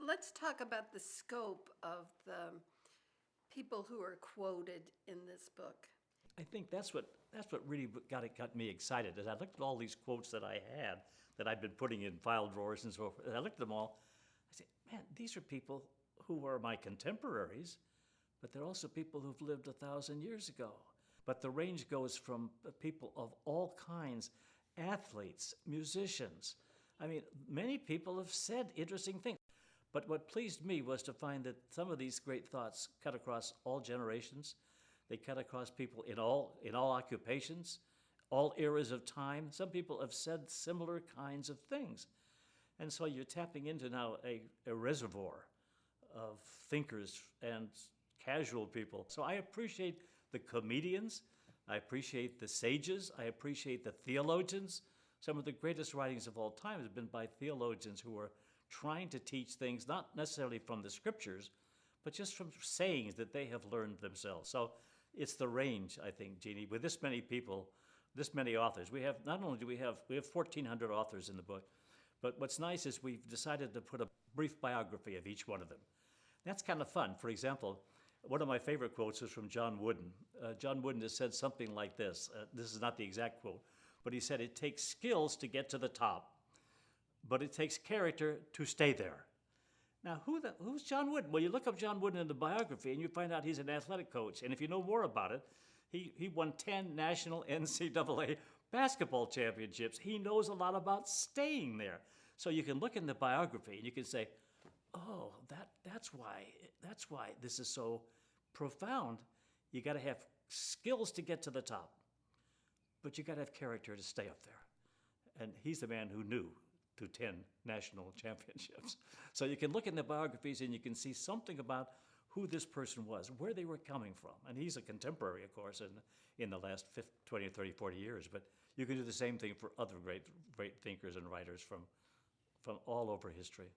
let's talk about the scope of the people who are quoted in this book. I think that's what really got me excited. As I looked at all these quotes that I had that I'd been putting in file drawers and so forth, and I looked at them all. I said, "Man, these are people who are my contemporaries, but they're also people who've lived 1,000 years ago." But the range goes from people of all kinds, athletes, musicians. I mean, many people have said interesting things. But what pleased me was to find that some of these great thoughts cut across all generations. They cut across people in all occupations, all eras of time. Some people have said similar kinds of things. And so you're tapping into now a reservoir of thinkers and casual people. So I appreciate the comedians, I appreciate the sages, I appreciate the theologians. Some of the greatest writings of all time have been by theologians who are trying to teach things not necessarily from the scriptures, but just from sayings that they have learned themselves. So it's the range, I think, Jeannie, with this many people, this many authors. We have, not only do we have 1,400 authors in the book, but what's nice is we've decided to put a brief biography of each one of them. That's kind of fun. For example, one of my favorite quotes is from John Wooden. John Wooden has said something like this. This is not the exact quote, but he said, "It takes skills to get to the top, but it takes character to stay there." Now, who's John Wooden? Well, you look up John Wooden in the biography and you find out he's an athletic coach. And if you know more about it, he won 10 national NCAA basketball championships. He knows a lot about staying there. So you can look in the biography and you can say, oh, that's why this is so profound. You got to have skills to get to the top, but you got to have character to stay up there. And he's the man who knew to 10 national championships. So you can look in the biographies and you can see something about who this person was, where they were coming from. And he's a contemporary, of course, in the last 20, 30, 40 years. But you can do the same thing for other great thinkers and writers from all over history.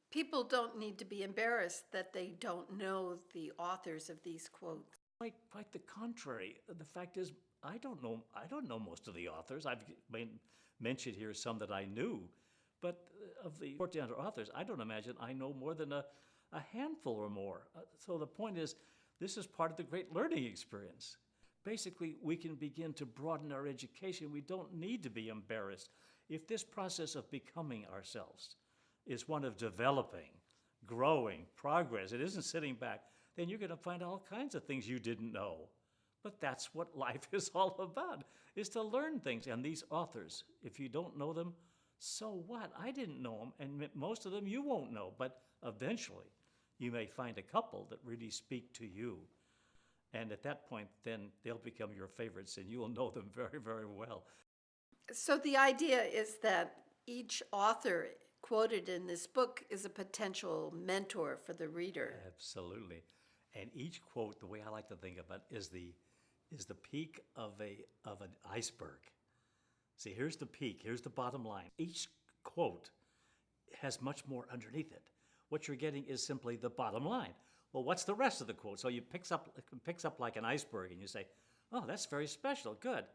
People don't need to be embarrassed that they don't know the authors of these quotes. Quite the contrary. The fact is, I don't know most of the authors. I've mentioned here some that I knew, but of the 1,400 authors, I don't imagine I know more than a handful or more. So the point is, this is part of the great learning experience. Basically, we can begin to broaden our education. We don't need to be embarrassed. If this process of becoming ourselves is one of developing, growing, progress, it isn't sitting back, then you're going to find all kinds of things you didn't know. But that's what life is all about, is to learn things. And these authors, if you don't know them, so what? I didn't know them, and most of them you won't know. But eventually, you may find a couple that really speak to you. And at that point, then they'll become your favorites, and you will know them very, very well. So the idea is that each author quoted in this book is a potential mentor for the reader. Absolutely. And each quote, the way I like to think of it, is the peak of an iceberg. See, here's the peak, here's the bottom line. Each quote has much more underneath it. What you're getting is simply the bottom line. Well, what's the rest of the quote? So it picks up like an iceberg, and you say, oh, that's very special, good.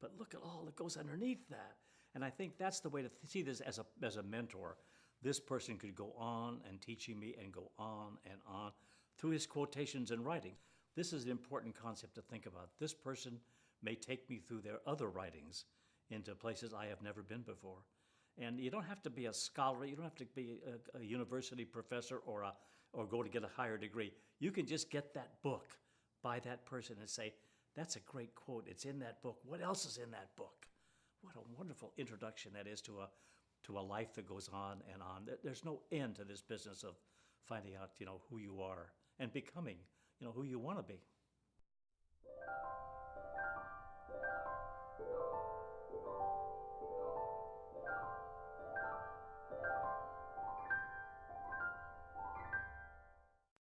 But look at all that goes underneath that. And I think that's the way to see this as a mentor. This person could go on and teaching me and go on and on through his quotations and writings. This is an important concept to think about. This person may take me through their other writings into places I have never been before. And you don't have to be a scholar, you don't have to be a university professor or go to get a higher degree. You can just get that book by that person and say, that's a great quote, it's in that book. What else is in that book? What a wonderful introduction that is to a life that goes on and on. There's no end to this business of finding out, who you are and becoming, who you want to be.